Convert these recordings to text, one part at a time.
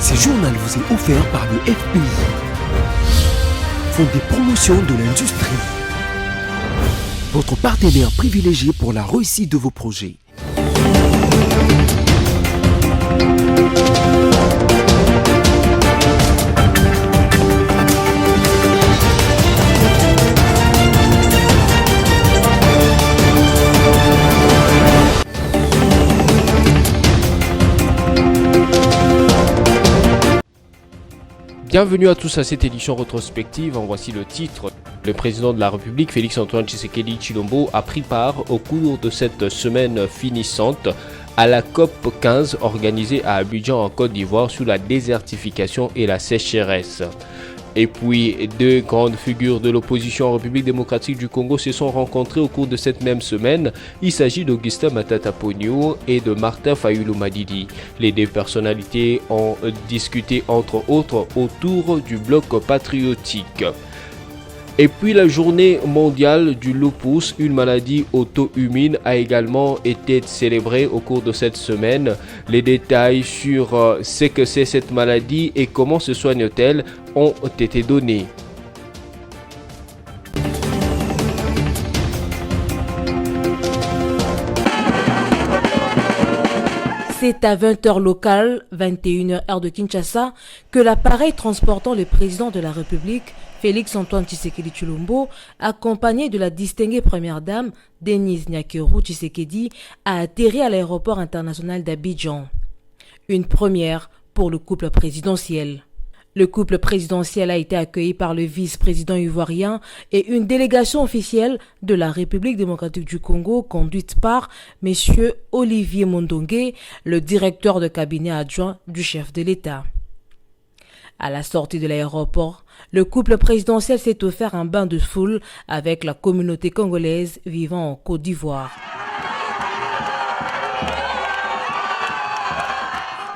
Ce journal vous est offert par le FPI, Fonds de promotion de l'industrie, votre partenaire privilégié pour la réussite de vos projets. Bienvenue à tous à cette édition rétrospective. En voici le titre. Le président de la République, Félix-Antoine Tshisekedi Tshilombo, a pris part au cours de cette semaine finissante à la COP 15 organisée à Abidjan en Côte d'Ivoire sur la désertification et la sécheresse. Et puis, deux grandes figures de l'opposition en République démocratique du Congo se sont rencontrées au cours de cette même semaine. Il s'agit d'Augustin Matata Ponyo et de Martin Fayulu Madidi. Les deux personnalités ont discuté entre autres autour du bloc patriotique. Et puis la journée mondiale du lupus, une maladie auto-immune, a également été célébrée au cours de cette semaine. Les détails sur ce que c'est cette maladie et comment se soigne-t-elle ont été donnés. C'est à 20h locale, 21h heure de Kinshasa, que l'appareil transportant le président de la République, Félix-Antoine Tshisekedi Tshilombo, accompagné de la distinguée première dame, Denise Nyakeru Tshisekedi, a atterri à l'aéroport international d'Abidjan. Une première pour le couple présidentiel. Le couple présidentiel a été accueilli par le vice-président ivoirien et une délégation officielle de la République démocratique du Congo conduite par M. Olivier Mondongue, le directeur de cabinet adjoint du chef de l'État. À la sortie de l'aéroport, le couple présidentiel s'est offert un bain de foule avec la communauté congolaise vivant en Côte d'Ivoire.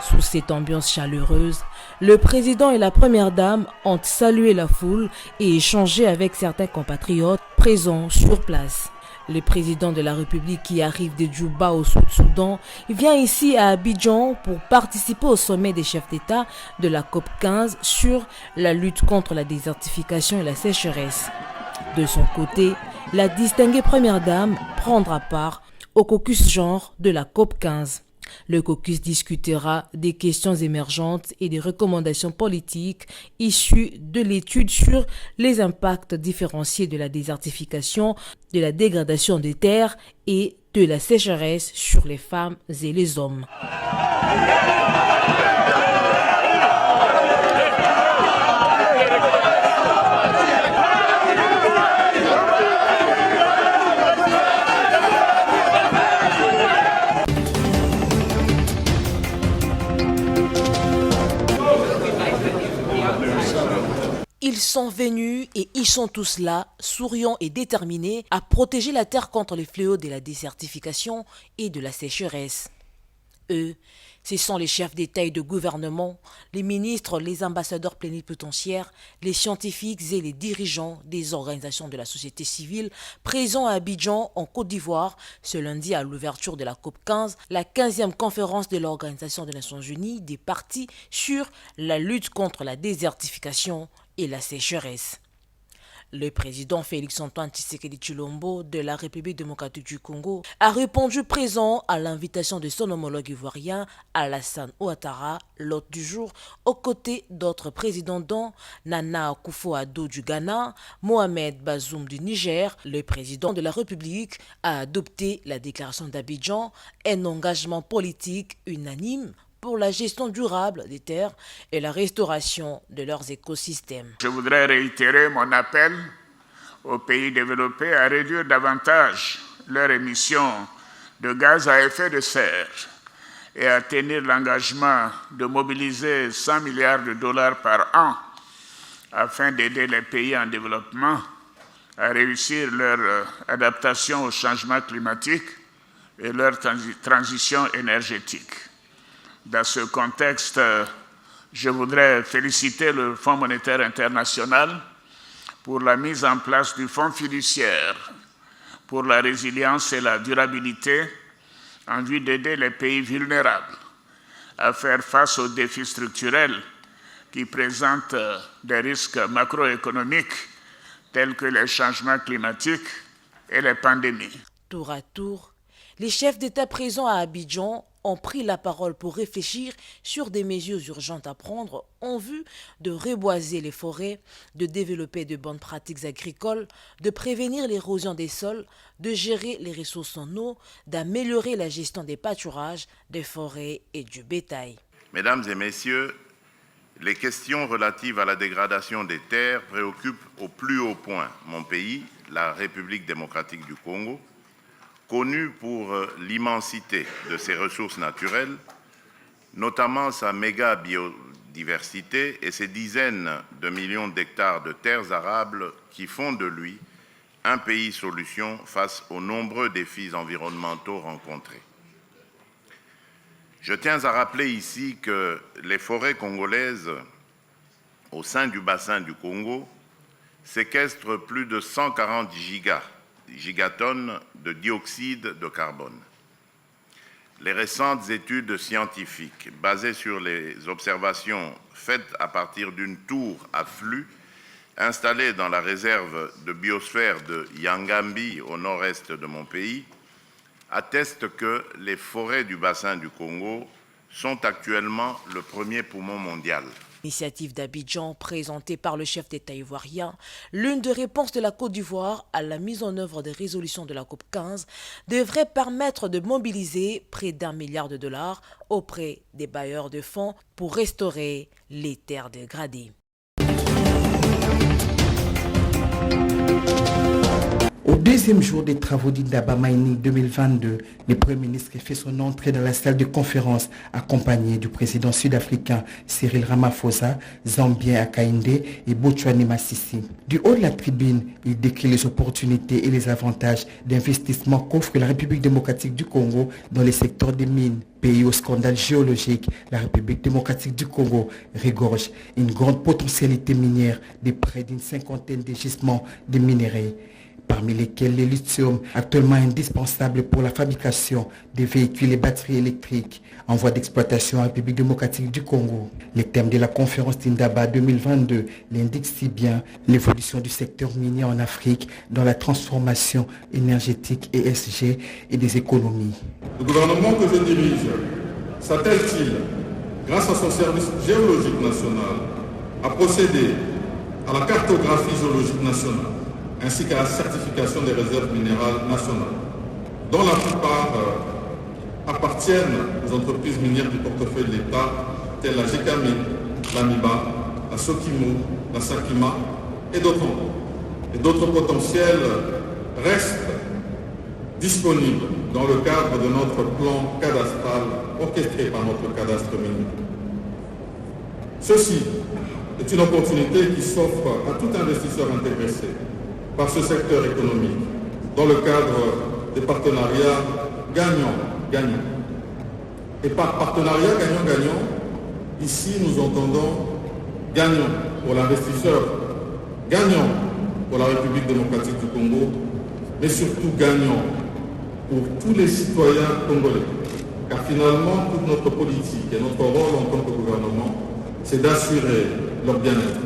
Sous cette ambiance chaleureuse, le président et la première dame ont salué la foule et échangé avec certains compatriotes présents sur place. Le président de la République qui arrive de Djouba au Sud-Soudan vient ici à Abidjan pour participer au sommet des chefs d'État de la COP 15 sur la lutte contre la désertification et la sécheresse. De son côté, la distinguée première dame prendra part au caucus genre de la COP 15. Le caucus discutera des questions émergentes et des recommandations politiques issues de l'étude sur les impacts différenciés de la désertification, de la dégradation des terres et de la sécheresse sur les femmes et les hommes. Ils sont venus et ils sont tous là, souriants et déterminés à protéger la terre contre les fléaux de la désertification et de la sécheresse. Eux, ce sont les chefs d'État et de gouvernement, les ministres, les ambassadeurs plénipotentiaires, les scientifiques et les dirigeants des organisations de la société civile présents à Abidjan, en Côte d'Ivoire, ce lundi à l'ouverture de la COP 15, la 15e conférence de l'Organisation des Nations Unies des parties sur la lutte contre la désertification et la sécheresse. Le président Félix-Antoine Tshisekedi Tshilombo de la République démocratique du Congo a répondu présent à l'invitation de son homologue ivoirien Alassane Ouattara, l'hôte du jour, aux côtés d'autres présidents dont Nana Akufo-Addo du Ghana, Mohamed Bazoum du Niger. Le président de la République a adopté la déclaration d'Abidjan, un engagement politique unanime pour la gestion durable des terres et la restauration de leurs écosystèmes. Je voudrais réitérer mon appel aux pays développés à réduire davantage leurs émissions de gaz à effet de serre et à tenir l'engagement de mobiliser 100 milliards de dollars par an afin d'aider les pays en développement à réussir leur adaptation au changement climatique et leur transition énergétique. Dans ce contexte, je voudrais féliciter le Fonds monétaire international pour la mise en place du Fonds fiduciaire pour la résilience et la durabilité en vue d'aider les pays vulnérables à faire face aux défis structurels qui présentent des risques macroéconomiques tels que les changements climatiques et les pandémies. Tour à tour, les chefs d'État présents à Abidjan ont pris la parole pour réfléchir sur des mesures urgentes à prendre en vue de reboiser les forêts, de développer de bonnes pratiques agricoles, de prévenir l'érosion des sols, de gérer les ressources en eau, d'améliorer la gestion des pâturages, des forêts et du bétail. Mesdames et messieurs, les questions relatives à la dégradation des terres préoccupent au plus haut point mon pays, la République démocratique du Congo, connu pour l'immensité de ses ressources naturelles, notamment sa méga biodiversité et ses dizaines de millions d'hectares de terres arables qui font de lui un pays solution face aux nombreux défis environnementaux rencontrés. Je tiens à rappeler ici que les forêts congolaises au sein du bassin du Congo séquestrent plus de 140 gigatonnes de dioxyde de carbone. Les récentes études scientifiques basées sur les observations faites à partir d'une tour à flux installée dans la réserve de biosphère de Yangambi au nord-est de mon pays attestent que les forêts du bassin du Congo sont actuellement le premier poumon mondial. L'initiative d'Abidjan, présentée par le chef d'État ivoirien, l'une des réponses de la Côte d'Ivoire à la mise en œuvre des résolutions de la COP 15, devrait permettre de mobiliser près d'1 milliard de dollars auprès des bailleurs de fonds pour restaurer les terres dégradées. Au deuxième jour des travaux d'Indaba Mining 2022, le Premier ministre fait son entrée dans la salle de conférence accompagné du président sud-africain Cyril Ramaphosa, Zambien Hakainde et Botswana Masisi. Du haut de la tribune, il décrit les opportunités et les avantages d'investissement qu'offre la République démocratique du Congo dans les secteurs des mines. Pays au scandale géologique, la République démocratique du Congo regorge une grande potentialité minière de près d'une cinquantaine de gisements de minerais, parmi lesquels le lithium, actuellement indispensable pour la fabrication des véhicules et batteries électriques en voie d'exploitation en République démocratique du Congo. Le thème de la conférence d'Indaba 2022 l'indique si bien, l'évolution du secteur minier en Afrique dans la transformation énergétique ESG et des économies. Le gouvernement que je dirige s'attelle-t-il, grâce à son service géologique national, à procéder à la cartographie géologique nationale ainsi qu'à la certification des réserves minérales nationales, dont la plupart appartiennent aux entreprises minières du portefeuille de l'État, telles la GECAMIN, la MIBA, la Sokimo, la Sakima et d'autres encore. Et d'autres potentiels restent disponibles dans le cadre de notre plan cadastral orchestré par notre cadastre minier. Ceci est une opportunité qui s'offre à tout investisseur intéressé par ce secteur économique, dans le cadre des partenariats gagnant-gagnant. Et par partenariat gagnant-gagnant, ici nous entendons gagnant pour l'investisseur, gagnant pour la République démocratique du Congo, mais surtout gagnant pour tous les citoyens congolais. Car finalement, toute notre politique et notre rôle en tant que gouvernement, c'est d'assurer leur bien-être.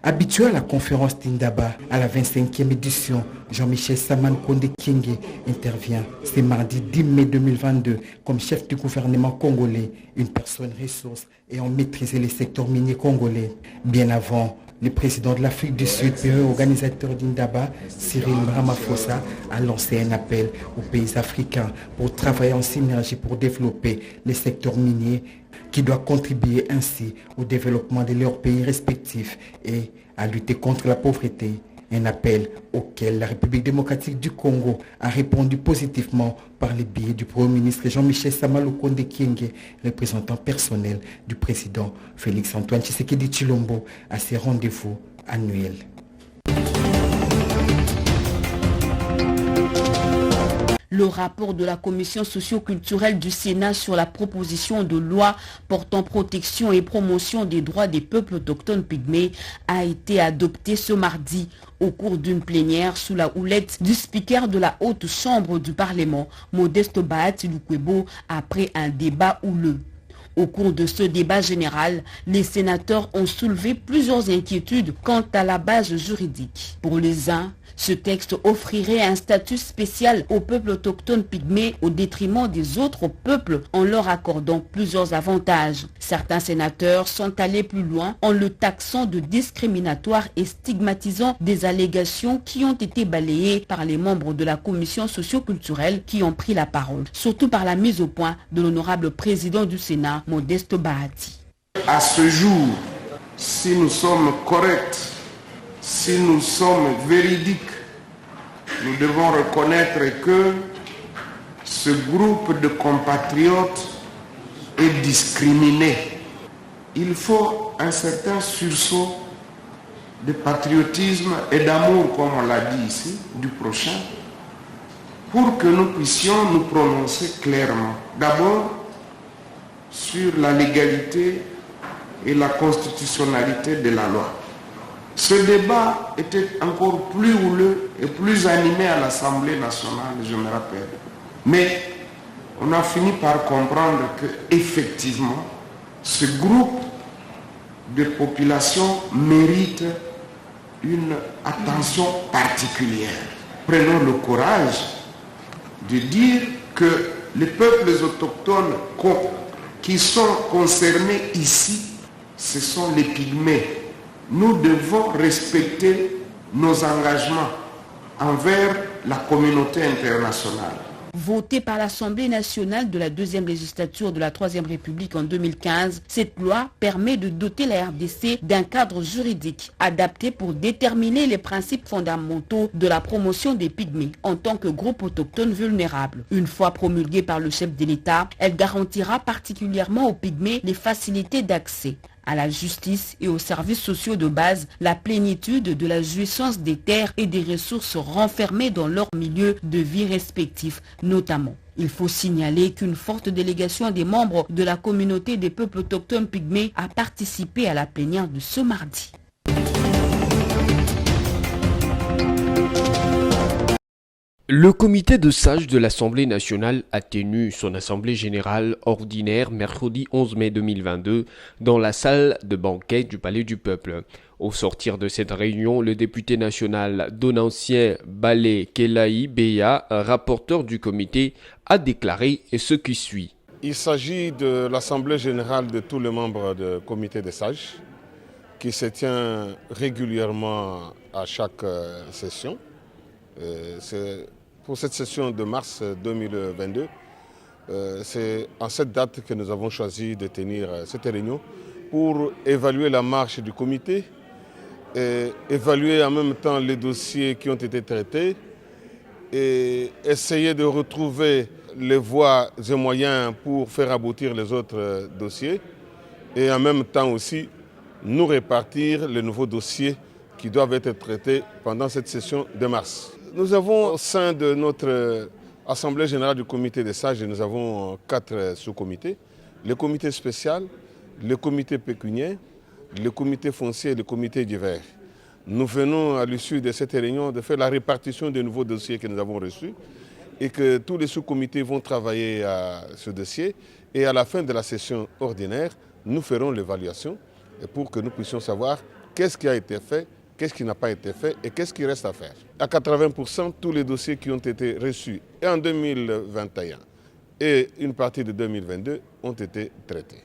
Habitué à la conférence d'Indaba, à la 25e édition, Jean-Michel Saman Konde Kienge intervient ce mardi 10 mai 2022 comme chef du gouvernement congolais, une personne ressource ayant maîtrisé les secteurs miniers congolais. Bien avant, le président de l'Afrique du Sud, pays organisateur d'Indaba, Cyril Ramaphosa, a lancé un appel aux pays africains pour travailler en synergie pour développer les secteurs miniers qui doivent contribuer ainsi au développement de leurs pays respectifs et à lutter contre la pauvreté. Un appel auquel la République démocratique du Congo a répondu positivement par le biais du Premier ministre Jean-Michel Konde Kienge, représentant personnel du président Félix-Antoine Tshisekedi Tshilombo à ses rendez-vous annuels. Le rapport de la commission socio-culturelle du Sénat sur la proposition de loi portant protection et promotion des droits des peuples autochtones pygmées a été adopté ce mardi au cours d'une plénière sous la houlette du speaker de la haute chambre du Parlement, Modeste Bahati Lukwebo, après un débat houleux. Au cours de ce débat général, les sénateurs ont soulevé plusieurs inquiétudes quant à la base juridique. Pour les uns, ce texte offrirait un statut spécial aux peuples autochtones pygmées au détriment des autres peuples en leur accordant plusieurs avantages. Certains sénateurs sont allés plus loin en le taxant de discriminatoire et stigmatisant des allégations qui ont été balayées par les membres de la commission socio-culturelle qui ont pris la parole, surtout par la mise au point de l'honorable président du Sénat, Modeste Bahati. À ce jour, si nous sommes corrects, si nous sommes véridiques, nous devons reconnaître que ce groupe de compatriotes est discriminé. Il faut un certain sursaut de patriotisme et d'amour, comme on l'a dit ici, du prochain, pour que nous puissions nous prononcer clairement. D'abord, sur la légalité et la constitutionnalité de la loi. Ce débat était encore plus houleux et plus animé à l'Assemblée nationale, je me rappelle. Mais on a fini par comprendre qu'effectivement, ce groupe de population mérite une attention particulière. Prenons le courage de dire que les peuples autochtones qui sont concernés ici, ce sont les Pygmées. Nous devons respecter nos engagements envers la communauté internationale. Votée par l'Assemblée nationale de la deuxième législature de la Troisième République en 2015, cette loi permet de doter la RDC d'un cadre juridique adapté pour déterminer les principes fondamentaux de la promotion des Pygmées en tant que groupe autochtone vulnérable. Une fois promulguée par le chef de l'État, elle garantira particulièrement aux Pygmées les facilités d'accès à la justice et aux services sociaux de base, la plénitude de la jouissance des terres et des ressources renfermées dans leur milieu de vie respectif, notamment. Il faut signaler qu'une forte délégation des membres de la communauté des peuples autochtones pygmées a participé à la plénière de ce mardi. Le comité de sages de l'Assemblée nationale a tenu son assemblée générale ordinaire mercredi 11 mai 2022 dans la salle de banquet du Palais du Peuple. Au sortir de cette réunion, le député national Donancien Balé Kelaï Beya, rapporteur du comité, a déclaré ce qui suit. Il s'agit de l'assemblée générale de tous les membres du comité des sages qui se tient régulièrement à chaque session. C'est pour cette session de mars 2022, c'est en cette date que nous avons choisi de tenir cette réunion pour évaluer la marche du comité, et évaluer en même temps les dossiers qui ont été traités et essayer de retrouver les voies et moyens pour faire aboutir les autres dossiers et en même temps aussi nous répartir les nouveaux dossiers qui doivent être traités pendant cette session de mars. Nous avons au sein de notre Assemblée générale du comité des sages, nous avons 4 sous-comités. Le comité spécial, le comité pécuniaire, le comité foncier et le comité divers. Nous venons à l'issue de cette réunion de faire la répartition des nouveaux dossiers que nous avons reçus et que tous les sous-comités vont travailler à ce dossier et à la fin de la session ordinaire, nous ferons l'évaluation pour que nous puissions savoir qu'est-ce qui a été fait, qu'est-ce qui n'a pas été fait et qu'est-ce qui reste à faire. À 80%, tous les dossiers qui ont été reçus et en 2021 et une partie de 2022 ont été traités.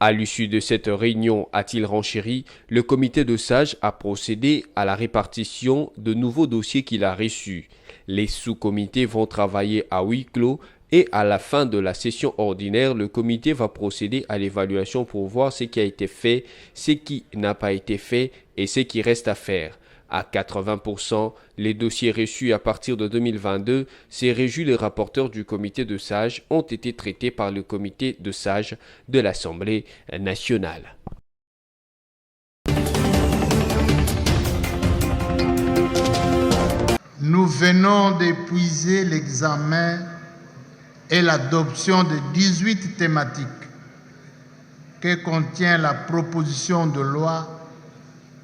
À l'issue de cette réunion, a-t-il renchéri, le comité de sages a procédé à la répartition de nouveaux dossiers qu'il a reçus. Les sous-comités vont travailler à huis clos et à la fin de la session ordinaire, le comité va procéder à l'évaluation pour voir ce qui a été fait, ce qui n'a pas été fait et ce qui reste à faire. À 80%, les dossiers reçus à partir de 2022, ces réjouis les rapporteurs du comité de sages ont été traités par le comité de sages de l'Assemblée nationale. Nous venons d'épuiser l'examen et l'adoption de 18 thématiques que contient la proposition de loi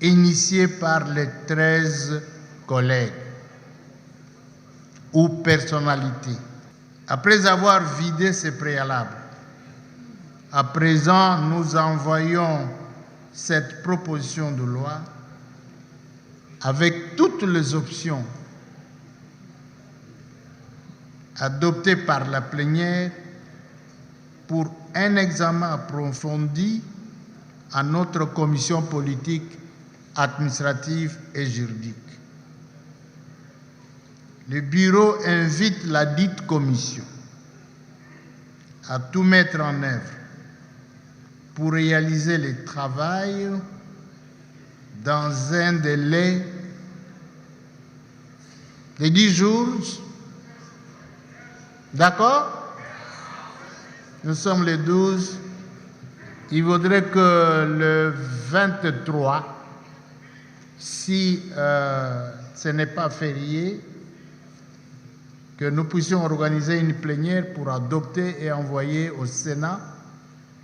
initiée par les 13 collègues ou personnalités. Après avoir vidé ces préalables, À présent, nous envoyons cette proposition de loi avec toutes les options adoptées par la plénière pour un examen approfondi à notre commission politique, administrative et juridique. Le bureau invite la dite commission à tout mettre en œuvre pour réaliser le travail dans un délai de 10 jours. D'accord? Nous sommes le 12. Il faudrait que le 23, si ce n'est pas férié, que nous puissions organiser une plénière pour adopter et envoyer au Sénat,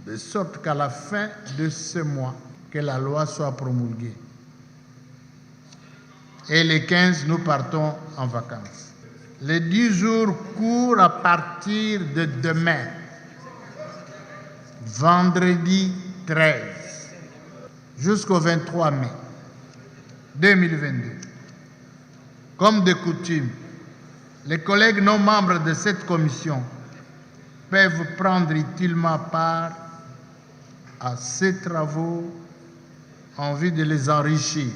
de sorte qu'à la fin de ce mois, que la loi soit promulguée. Et les 15, nous partons en vacances. Les 10 jours courent à partir de demain, vendredi 13, jusqu'au 23 mai 2022. Comme de coutume, les collègues non membres de cette commission peuvent prendre utilement part à ces travaux en vue de les enrichir.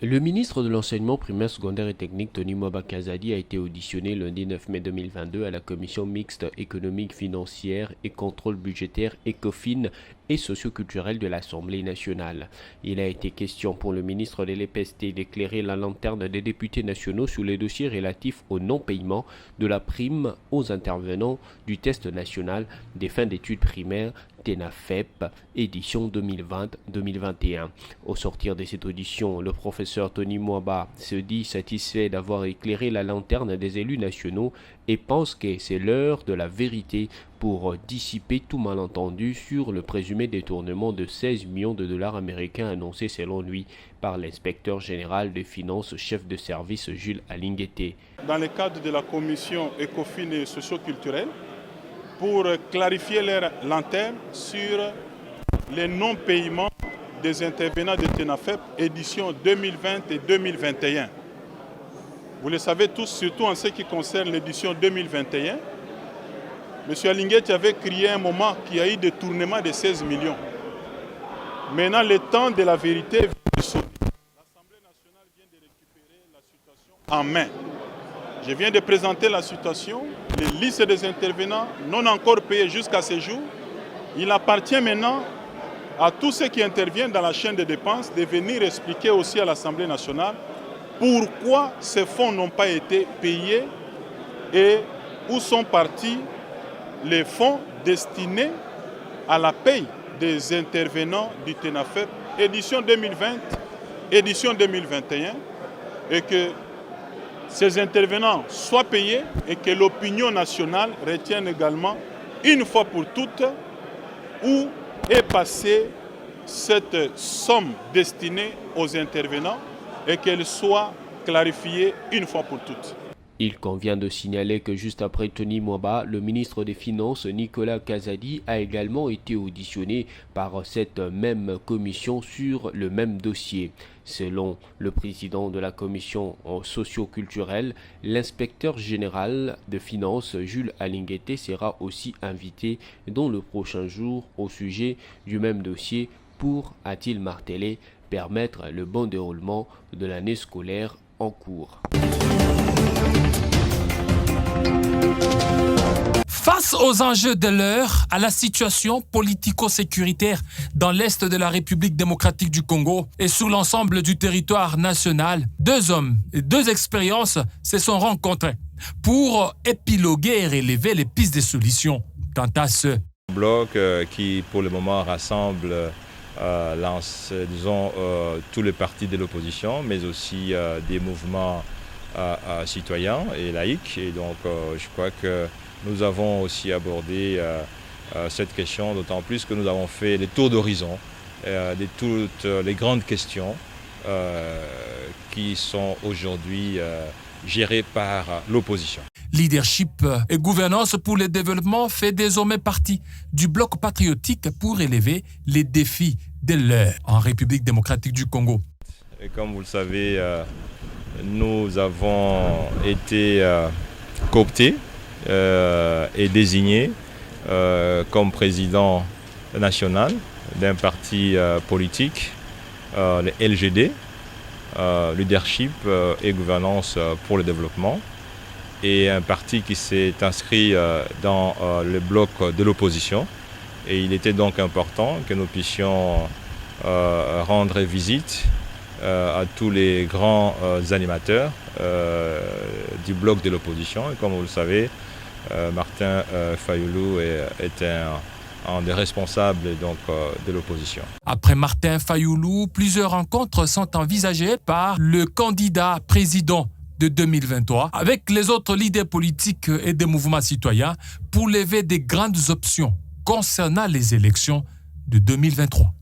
Le ministre de l'Enseignement primaire, secondaire et technique, Tony Mwaba Kazadi, a été auditionné lundi 9 mai 2022 à la commission mixte économique, financière et contrôle budgétaire ECOFIN et socioculturelle de l'Assemblée nationale. Il a été question pour le ministre de l'EPST d'éclairer la lanterne des députés nationaux sur les dossiers relatifs au non-paiement de la prime aux intervenants du test national des fins d'études primaires TENAFEP, édition 2020-2021. Au sortir de cette audition, le professeur Tony Mwaba se dit satisfait d'avoir éclairé la lanterne des élus nationaux et pense que c'est l'heure de la vérité pour dissiper tout malentendu sur le présumé détournement de 16 millions de dollars américains annoncé selon lui par l'inspecteur général des finances, chef de service Jules Alinguete. Dans le cadre de la commission ECOFIN et socioculturelle, pour clarifier leur lanterne sur les non-paiements des intervenants de TENAFEP édition 2020 et 2021. Vous le savez tous, surtout en ce qui concerne l'édition 2021, M. Alinguete avait crié un moment qu'il y a eu détournement de 16 millions. Maintenant, le temps de la vérité vient de sonner. L'Assemblée nationale vient de récupérer la situation en main. Je viens de présenter la situation, les listes des intervenants non encore payés jusqu'à ce jour. Il appartient maintenant à tous ceux qui interviennent dans la chaîne de dépenses de venir expliquer aussi à l'Assemblée nationale pourquoi ces fonds n'ont pas été payés et où sont partis les fonds destinés à la paye des intervenants du TENAFEP édition 2020, édition 2021 et que ces intervenants soient payés et que l'opinion nationale retienne également une fois pour toutes où est passée cette somme destinée aux intervenants et qu'elle soit clarifiée une fois pour toutes. Il convient de signaler que juste après Tony Mwaba, le ministre des Finances Nicolas Kazadi a également été auditionné par cette même commission sur le même dossier. Selon le président de la commission socio-culturelle, l'inspecteur général de finances Jules Alinguete sera aussi invité dans le prochain jour au sujet du même dossier pour, a-t-il martelé, permettre le bon déroulement de l'année scolaire en cours. Face aux enjeux de l'heure, à la situation politico-sécuritaire dans l'est de la République démocratique du Congo et sur l'ensemble du territoire national, deux hommes et deux expériences se sont rencontrés pour épiloguer et relever les pistes de solutions quant à ce bloc qui pour le moment rassemble tous les partis de l'opposition, mais aussi des mouvements citoyens et laïcs. Et donc je crois que nous avons aussi abordé cette question, d'autant plus que nous avons fait les tours d'horizon de toutes les grandes questions qui sont aujourd'hui géré par l'opposition. Leadership et gouvernance pour le développement fait désormais partie du bloc patriotique pour élever les défis de l'heure en République démocratique du Congo. Et comme vous le savez, nous avons été cooptés et désignés comme président national d'un parti politique, le LGD, Leadership et Gouvernance pour le développement, et un parti qui s'est inscrit dans le bloc de l'opposition. Et il était donc important que nous puissions rendre visite à tous les grands animateurs du bloc de l'opposition. Et comme vous le savez, Martin Fayulu est un des responsables donc, de l'opposition. Après Martin Fayulu, plusieurs rencontres sont envisagées par le candidat président de 2023 avec les autres leaders politiques et des mouvements citoyens pour lever des grandes options concernant les élections de 2023.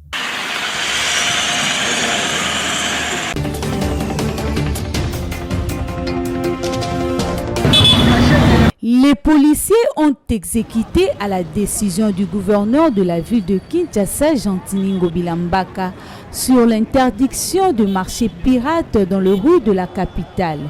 Les policiers ont exécuté à la décision du gouverneur de la ville de Kinshasa, Jean-Tiningo Bilambaka, sur l'interdiction de marché pirate dans le rue de la capitale.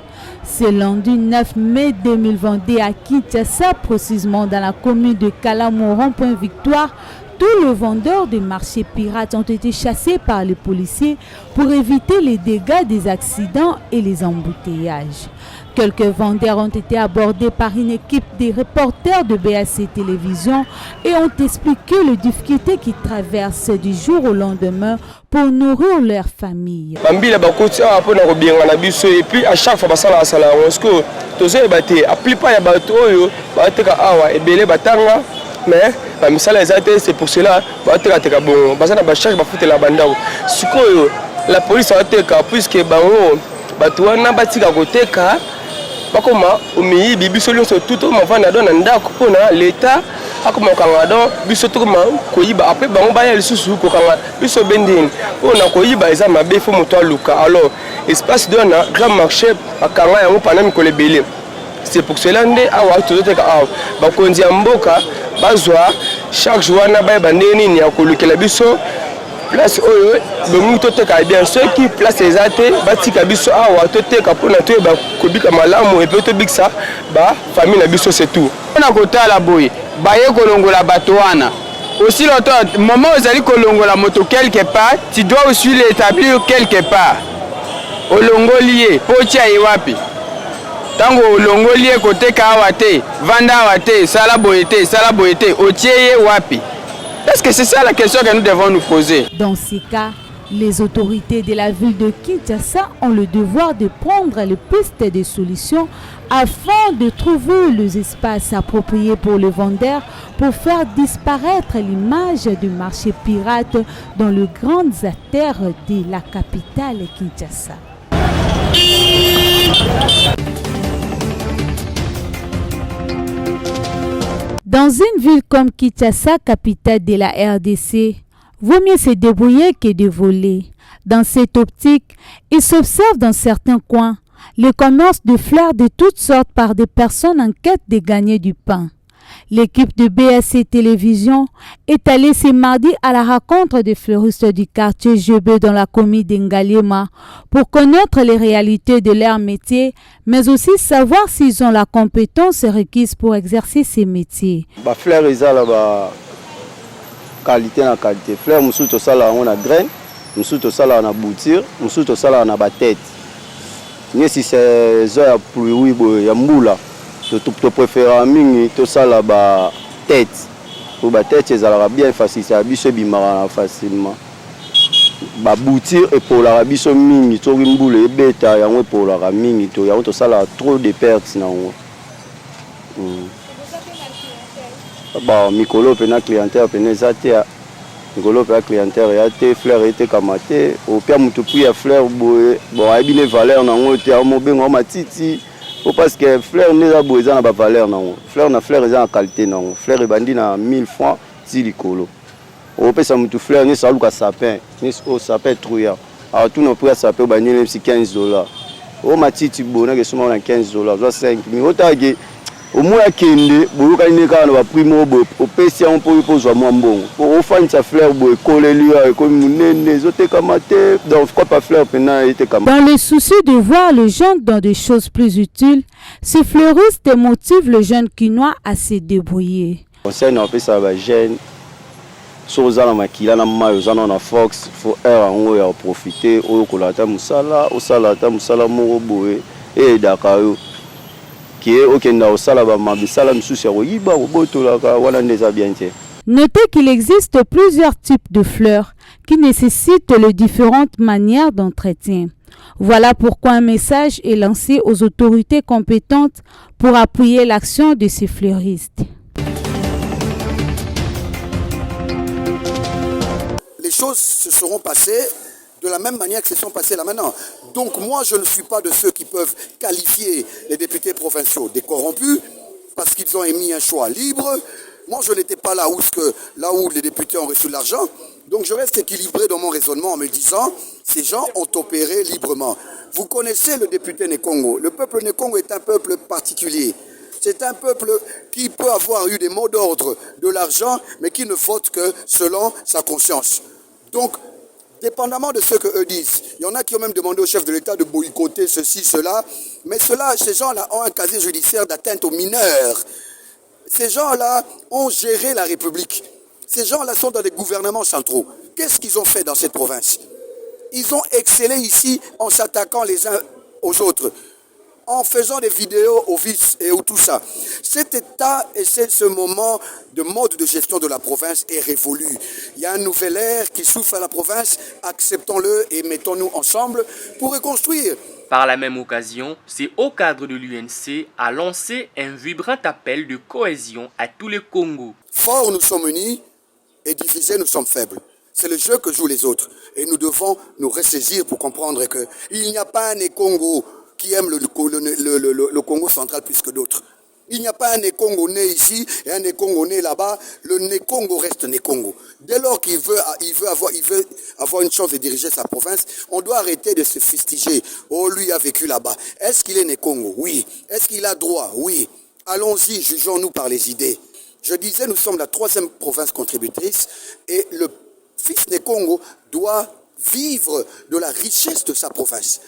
Ce lundi 9 mai 2022 à Kinshasa, précisément dans la commune de Kalamoran, Point Victoire, tous les vendeurs de marchés pirates ont été chassés par les policiers pour éviter les dégâts des accidents et les embouteillages. Quelques vendeurs ont été abordés par une équipe des reporters de BAC Télévision et ont expliqué les difficultés qu'ils traversent du jour au lendemain pour nourrir leur famille. Et puis à chaque fois, mais c'est pour cela la police a été puisque bakoma omi bibiso lonso tout ma vana dona ndako pona l'état akoma kangado biso to ma koyiba après bango ba ya lisusu ko kanga biso bending ona koyiba eza mabe fo moto aluka. Alors espace dona grand marché akanga yango pana mikole belé. C'est pour cela ndé awa tozoteka awa bakonzi ya mboka bazwa chaque jour na ba bandeni ni akolukela biso place oyo bomu toteka bien ceux qui place ezate batika biso awa toteka pona to ba kobika malamu et peut biksa ba famille na biso c'est tout on a kotala boy baye kolongola batoana aussi longtemps moment où zali kolongola moto quelque part tu dois aussi l'établir quelque part olongolié potia yewapi tango olongolié koteka awate vanda awate sala boyete otieye wapi. Est-ce que c'est ça la question que nous devons nous poser? Dans ces cas, les autorités de la ville de Kinshasa ont le devoir de prendre les pistes de solutions afin de trouver les espaces appropriés pour les vendeurs pour faire disparaître l'image du marché pirate dans les grandes artères de la capitale Kinshasa. Dans une ville comme Kinshasa, capitale de la RDC, vaut mieux se débrouiller que de voler. Dans cette optique, il s'observe dans certains coins le commerce de fleurs de toutes sortes par des personnes en quête de gagner du pain. L'équipe de BAC Télévision est allée ce mardi à la rencontre des fleuristes du quartier Jebé dans la commune d'Engaliema pour connaître les réalités de leur métier, mais aussi savoir s'ils ont la compétence requise pour exercer ces métiers. Les fleurs, ils ont la qualité. Les fleurs, nous avons la graine, nous avons la bouture, nous avons la tête. Si c'est ça, il y a moula. Je préfère tout ça la tête. Pour la tête, c'est bien facile, c'est facilement. La bouture et pour la biso mingi, to rimboule et bêta, y a pour la mingi, to y a tout ça là trop de pertes na on. Bah Mikolo pena clientèle pena zate, Mikolo pena clientèle ya te fleur était kamaté, au pire mutu puis fleur boé, bon a bien valeur na on te mo bengo matiti. Parce que fleur n'est pas besoin de valeur non. Fleur na fleur est en qualité non. Fleur est bandit na 1000 francs si licolo. Au peut ça mutu fleur n'est ça lu sapin, n'est au sapin trouillard. Alors tout nos prix sapin bandit même si $15. o matiti bona ke soma na $15 za 5 000 otake au moins kende boyoka ineka na ba primo bo opesi on po zwa mwa mbongo o fanisa fleur bo kolelia ko munene zoteka mate donc quoi pas fleur pena eteka. Dans le souci de voir le jeune dans des choses plus utiles, ces fleuristes motivent le jeune quinois à se débrouiller. Conseil na pesa ba jeune soza na makila na mayo zana na fox faut era ngo ya profiter o kolata musala o salata musala mo boye e dakayo. Notez qu'il existe plusieurs types de fleurs qui nécessitent les différentes manières d'entretien. Voilà pourquoi un message est lancé aux autorités compétentes pour appuyer l'action de ces fleuristes. Les choses se seront passées de la même manière que se sont passées là maintenant. Donc moi, je ne suis pas de ceux qui peuvent qualifier les députés provinciaux des corrompus parce qu'ils ont émis un choix libre. Moi, je n'étais pas là où les députés ont reçu l'argent. Donc je reste équilibré dans mon raisonnement en me disant, ces gens ont opéré librement. Vous connaissez le député Nekongo. Le peuple Nekongo est un peuple particulier. C'est un peuple qui peut avoir eu des mots d'ordre de l'argent, mais qui ne vote que selon sa conscience. Donc, dépendamment de ce qu'eux disent. Il y en a qui ont même demandé au chef de l'État de boycotter ceci, cela. Mais ces gens-là ont un casier judiciaire d'atteinte aux mineurs. Ces gens-là ont géré la République. Ces gens-là sont dans des gouvernements centraux. Qu'est-ce qu'ils ont fait dans cette province? Ils ont excellé ici en s'attaquant les uns aux autres, en faisant des vidéos au vice et tout ça. Cet état et ce moment de mode de gestion de la province est révolu. Il y a un nouvel air qui souffle à la province, acceptons-le et mettons-nous ensemble pour reconstruire. Par la même occasion, c'est au cadre de l'UNC a lancé un vibrant appel de cohésion à tous les Congos. Forts, nous sommes unis et divisés, nous sommes faibles. C'est le jeu que jouent les autres. Et nous devons nous ressaisir pour comprendre qu'il n'y a pas un Congo qui aime le Congo central plus que d'autres. Il n'y a pas un Nekongo né ici et un Nekongo né là-bas. Le Nekongo reste Nekongo. Dès lors qu'il veut avoir une chance de diriger sa province, on doit arrêter de se fustiger. Oh, lui a vécu là-bas. Est-ce qu'il est Nekongo? Oui. Est-ce qu'il a droit? Oui. Allons-y, jugeons-nous par les idées. Je disais, nous sommes la 3e province contributrice et le fils Nekongo doit vivre de la richesse de sa province.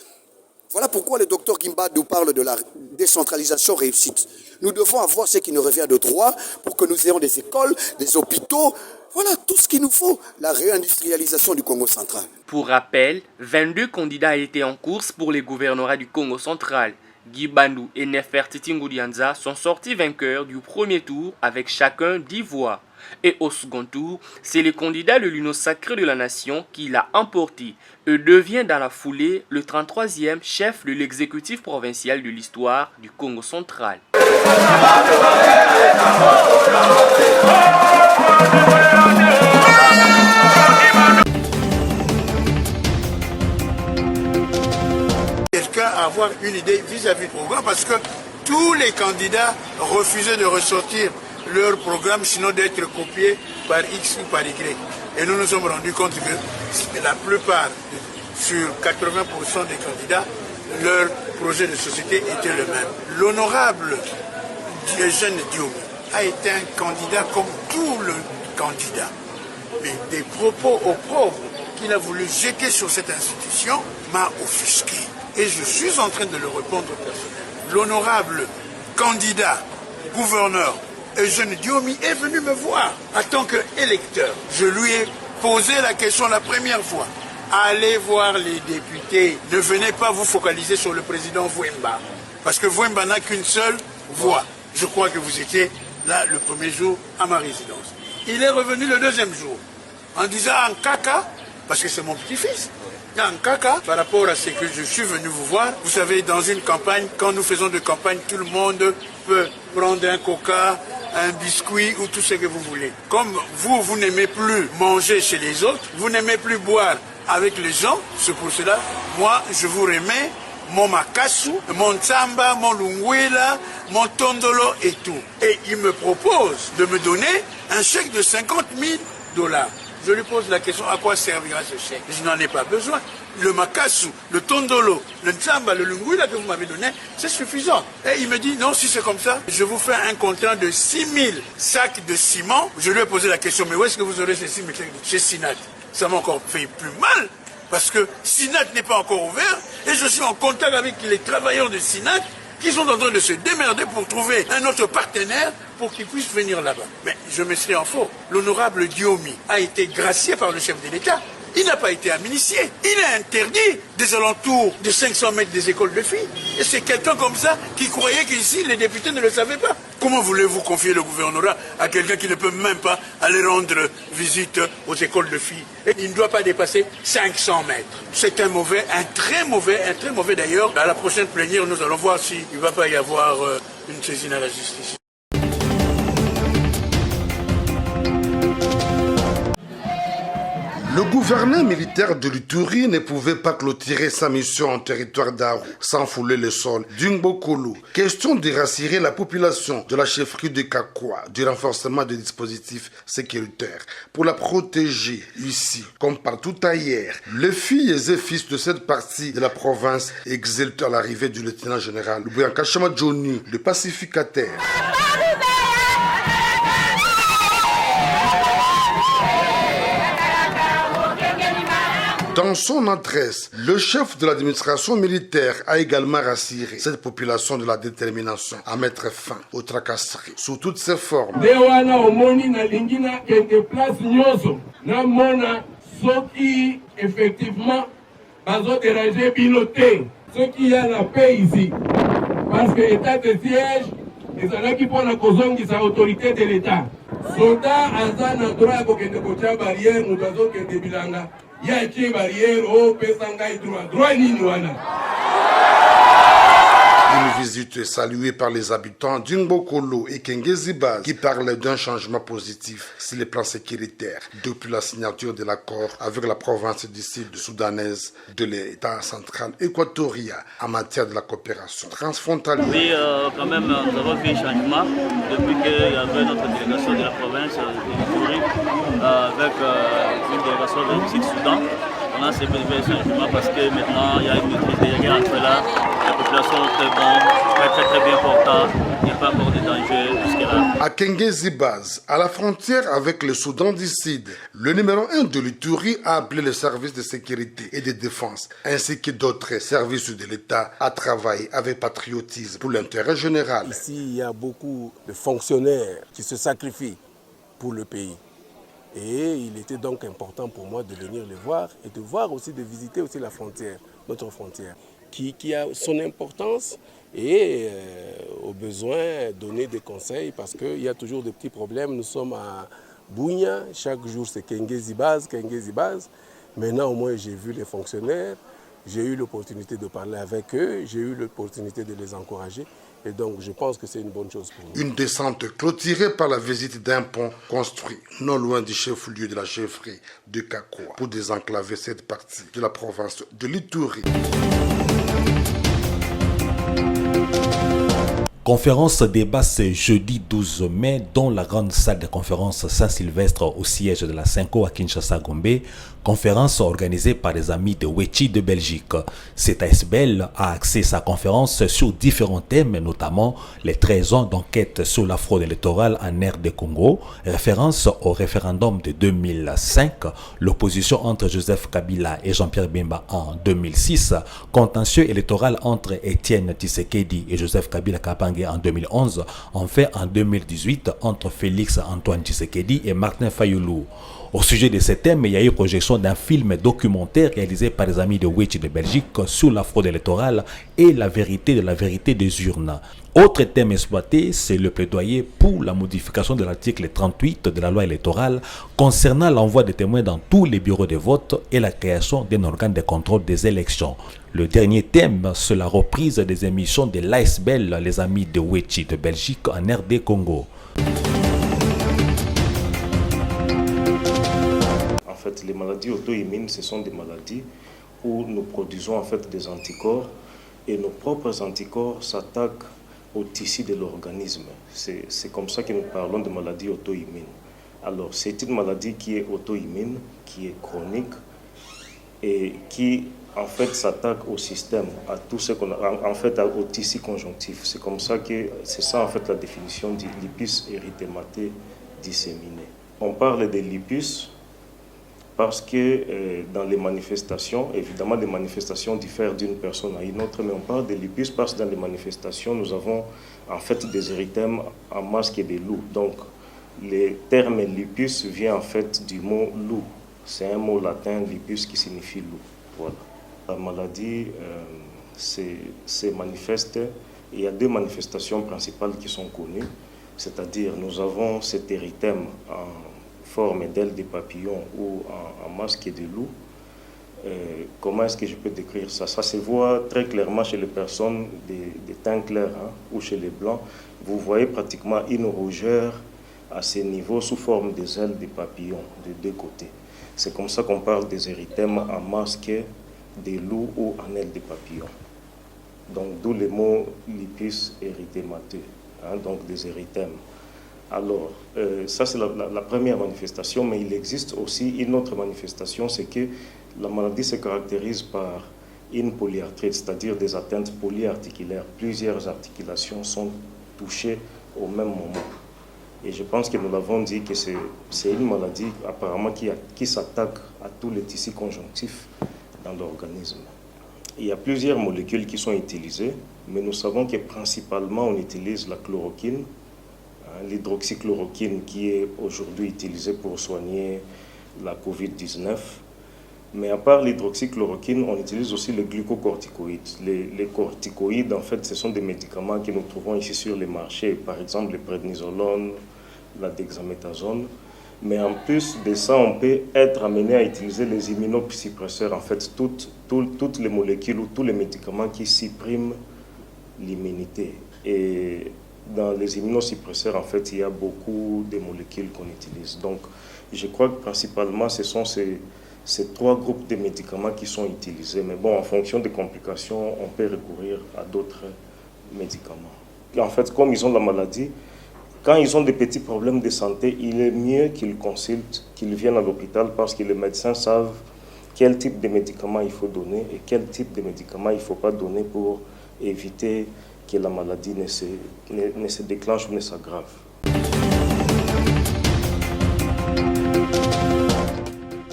Voilà pourquoi le docteur Gimba nous parle de la décentralisation réussite. Nous devons avoir ce qui nous revient de droit pour que nous ayons des écoles, des hôpitaux. Voilà tout ce qu'il nous faut, la réindustrialisation du Congo central. Pour rappel, 22 candidats étaient en course pour les gouvernorats du Congo central. Guy Bandou et Nefertiti Ngoudianza sont sortis vainqueurs du premier tour avec chacun 10 voix. Et au second tour, c'est le candidat de l'Union sacrée de la nation qui l'a emporté et devient dans la foulée le 33e chef de l'exécutif provincial de l'histoire du Congo central. Quelqu'un a avoir une idée vis-à-vis du programme parce que tous les candidats refusaient de ressortir leur programme, sinon d'être copié par X ou par Y. Et nous nous sommes rendus compte que la plupart, sur 80% des candidats, leur projet de société était le même. L'honorable Eugène Diomi a été un candidat comme tout le candidat. Mais des propos opprobres qu'il a voulu jeter sur cette institution m'a offusqué. Et je suis en train de le répondre personnellement. L'honorable candidat gouverneur Eugène Diomi est venu me voir en tant qu'électeur. Je lui ai posé la question la première fois. Allez voir les députés. Ne venez pas vous focaliser sur le président Vouemba. Parce que Vouemba n'a qu'une seule voix. Je crois que vous étiez là le premier jour à ma résidence. Il est revenu le deuxième jour en disant en caca, parce que c'est mon petit-fils, en caca, par rapport à ce que je suis venu vous voir. Vous savez, dans une campagne, quand nous faisons de campagne, tout le monde peut prendre un coca, un biscuit ou tout ce que vous voulez. Comme vous n'aimez plus manger chez les autres, vous n'aimez plus boire avec les gens, c'est pour cela, moi, je vous remets mon makasu, mon tsamba, mon lungwela, mon tondolo et tout. Et il me propose de me donner un chèque de $50 000. Je lui pose la question, à quoi servira ce chèque? Je n'en ai pas besoin. Le Makasu, le Tondolo, le Ntsamba, le Lungouila que vous m'avez donné, c'est suffisant. Et il me dit, non, si c'est comme ça, je vous fais un contrat de 6000 sacs de ciment. Je lui ai posé la question, mais où est-ce que vous aurez ces 6000 sacs? Chez Sinat. Ça m'a encore fait plus mal, parce que Sinat n'est pas encore ouvert, et je suis en contact avec les travailleurs de Sinat, qui sont en train de se démerder pour trouver un autre partenaire pour qu'ils puissent venir là-bas. Mais je me serais en faux. L'honorable Guillaume a été gracié par le chef de l'État. Il n'a pas été amnistié. Il a interdit des alentours de 500 mètres des écoles de filles. Et c'est quelqu'un comme ça qui croyait qu'ici, les députés ne le savaient pas. Comment voulez-vous confier le gouvernorat à quelqu'un qui ne peut même pas aller rendre visite aux écoles de filles? Et il ne doit pas dépasser 500 mètres. C'est un très mauvais d'ailleurs. À la prochaine plénière, nous allons voir s'il ne va pas y avoir une saisine à la justice. Le gouverneur militaire de l'Ituri ne pouvait pas clôturer sa mission en territoire d'Aru sans fouler le sol d'Ingbokolo. Question de rassurer la population de la chefferie de Kakwa du renforcement des dispositifs sécuritaires pour la protéger ici comme partout ailleurs. Les filles et fils de cette partie de la province exultent à l'arrivée du lieutenant-général Lubuyankashama Johnny, le pacificateur. Dans son adresse, le chef de l'administration militaire a également rassuré cette population de la détermination à mettre fin aux tracasseries sous toutes ses formes. Effectivement, ce qui a la paix ici, parce que l'état de siège, les gens qui prennent la cause de sa autorité de l'État. Soldat a un droit à une barrière, nous avons des bilanga. Il y a une barrière, droit ni. Une visite saluée par les habitants d'Ingbokolo et Kengezibaz qui parlent d'un changement positif sur les plans sécuritaires depuis la signature de l'accord avec la province du sud soudanaise de l'État central équatorien en matière de la coopération transfrontalière. Oui, quand même, nous avons vu un changement depuis qu'il y avait notre délégation de la province de l'Ituri avec une délégation du Sud-Soudan. On a ces changements parce que maintenant il y a une maîtrise des guerres entre là. La population est très bonne, très bien portante. Il n'y a pas encore de danger jusque-là. À Kengezibaz, à la frontière avec le Soudan du Sud, le numéro 1 de l'Ituri a appelé les services de sécurité et de défense ainsi que d'autres services de l'État à travailler avec patriotisme pour l'intérêt général. Ici, il y a beaucoup de fonctionnaires qui se sacrifient pour le pays. Et il était donc important pour moi de venir les voir et de voir aussi, de visiter aussi la frontière, notre frontière, qui a son importance et au besoin donner des conseils parce qu'il y a toujours des petits problèmes. Nous sommes à Bunia, chaque jour c'est Kengezibaz. Maintenant au moins j'ai vu les fonctionnaires, j'ai eu l'opportunité de parler avec eux, j'ai eu l'opportunité de les encourager. Et donc, je pense que c'est une bonne chose pour nous. Une descente clôturée par la visite d'un pont construit non loin du chef-lieu de la chefferie de Kakwa pour désenclaver cette partie de la province de l'Ituri. Conférence débat ce jeudi 12 mai dans la grande salle de conférence Saint-Sylvestre au siège de la Cinco à Kinshasa-Gombe. Conférence organisée par les amis de Wechi de Belgique. Cet ASBL a axé sa conférence sur différents thèmes, notamment les 13 ans d'enquête sur la fraude électorale en RD Congo, référence au référendum de 2005, l'opposition entre Joseph Kabila et Jean-Pierre Bemba en 2006, contentieux électoral entre Étienne Tshisekedi et Joseph Kabila Kabange en 2011, enfin en 2018 entre Félix Antoine Tshisekedi et Martin Fayoulou. Au sujet de ces thèmes, il y a eu projection d'un film documentaire réalisé par les amis de Wechi de Belgique sur la fraude électorale et la vérité de la vérité des urnes. Autre thème exploité, c'est le plaidoyer pour la modification de l'article 38 de la loi électorale concernant l'envoi des témoins dans tous les bureaux de vote et la création d'un organe de contrôle des élections. Le dernier thème, c'est la reprise des émissions de l'ASBL, les amis de Wechi de Belgique en RD Congo. En fait, les maladies auto-immunes, ce sont des maladies où nous produisons en fait des anticorps et nos propres anticorps s'attaquent au tissu de l'organisme. C'est comme ça que nous parlons de maladies auto-immunes. Alors, c'est une maladie qui est auto-immune, qui est chronique et qui, en fait, s'attaque au système, à tout ce qu'on a, en fait, au tissu conjonctif. C'est comme ça que, c'est ça, en fait, la définition du lupus érythémateux disséminé. On parle de lupus parce que dans les manifestations, évidemment, les manifestations diffèrent d'une personne à une autre, mais on parle de lupus parce que dans les manifestations, nous avons en fait des érythèmes en masque et des loups. Donc, le terme lupus vient en fait du mot loup. C'est un mot latin, lupus, qui signifie loup. Voilà. La maladie se manifeste. Il y a deux manifestations principales qui sont connues, c'est-à-dire nous avons cet érythème en forme d'aile de papillon ou en masque de loup. Comment est-ce que je peux décrire ça? Ça se voit très clairement chez les personnes de teint clair ou chez les blancs. Vous voyez pratiquement une rougeur à ces niveaux sous forme des ailes de papillon de deux côtés. C'est comme ça qu'on parle des érythèmes en masque de loup ou en aile de papillon. Donc d'où le mot lupus érythémateux, donc des érythèmes. Alors, ça c'est la première manifestation, mais il existe aussi une autre manifestation, c'est que la maladie se caractérise par une polyarthrite, c'est-à-dire des atteintes polyarticulaires. Plusieurs articulations sont touchées au même moment. Et je pense que nous l'avons dit que c'est une maladie apparemment qui s'attaque à tous les tissus conjonctifs dans l'organisme. Il y a plusieurs molécules qui sont utilisées, mais nous savons que principalement on utilise la chloroquine, l'hydroxychloroquine qui est aujourd'hui utilisée pour soigner la COVID-19. Mais à part l'hydroxychloroquine, on utilise aussi les glucocorticoïdes. Les corticoïdes, en fait, ce sont des médicaments que nous trouvons ici sur les marchés, par exemple le prednisolone, la dexaméthasone. Mais en plus de ça, on peut être amené à utiliser les immunosuppresseurs, en fait, toutes les molécules ou tous les médicaments qui suppriment l'immunité. Et dans les immunosuppresseurs, en fait, il y a beaucoup de molécules qu'on utilise. Donc, je crois que principalement, ce sont ces trois groupes de médicaments qui sont utilisés. Mais bon, en fonction des complications, on peut recourir à d'autres médicaments. Et en fait, comme ils ont la maladie, quand ils ont des petits problèmes de santé, il est mieux qu'ils consultent, qu'ils viennent à l'hôpital parce que les médecins savent quel type de médicaments il faut donner et quel type de médicaments il ne faut pas donner pour éviter que la maladie ne se déclenche ou ne s'aggrave.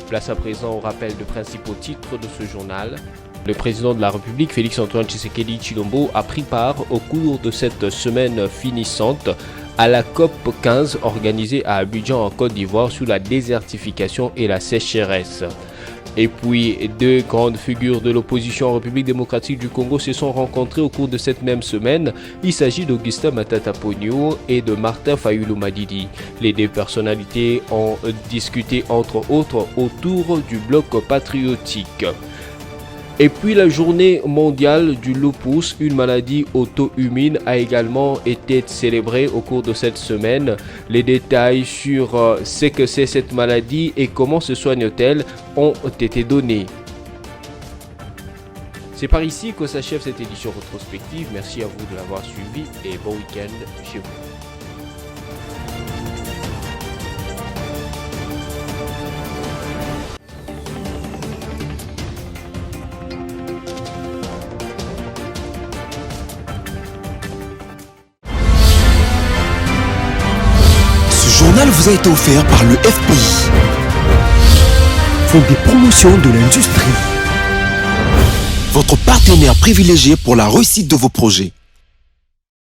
Place à présent au rappel de principaux titres de ce journal. Le président de la République, Félix-Antoine Tshisekedi Tshilombo, a pris part au cours de cette semaine finissante à la COP 15 organisée à Abidjan en Côte d'Ivoire sur la désertification et la sécheresse. Et puis, deux grandes figures de l'opposition en République démocratique du Congo se sont rencontrées au cours de cette même semaine. Il s'agit d'Augustin Matata Ponyo et de Martin Fayulu Madidi. Les deux personnalités ont discuté entre autres autour du bloc patriotique. Et puis la journée mondiale du lupus, une maladie auto-immune, a également été célébrée au cours de cette semaine. Les détails sur ce que c'est cette maladie et comment se soigne-t-elle ont été donnés. C'est par ici que s'achève cette édition rétrospective. Merci à vous de l'avoir suivi et bon week-end chez vous. Ce journal vous a été offert par le FPI, Fonds des promotions de l'industrie, votre partenaire privilégié pour la réussite de vos projets.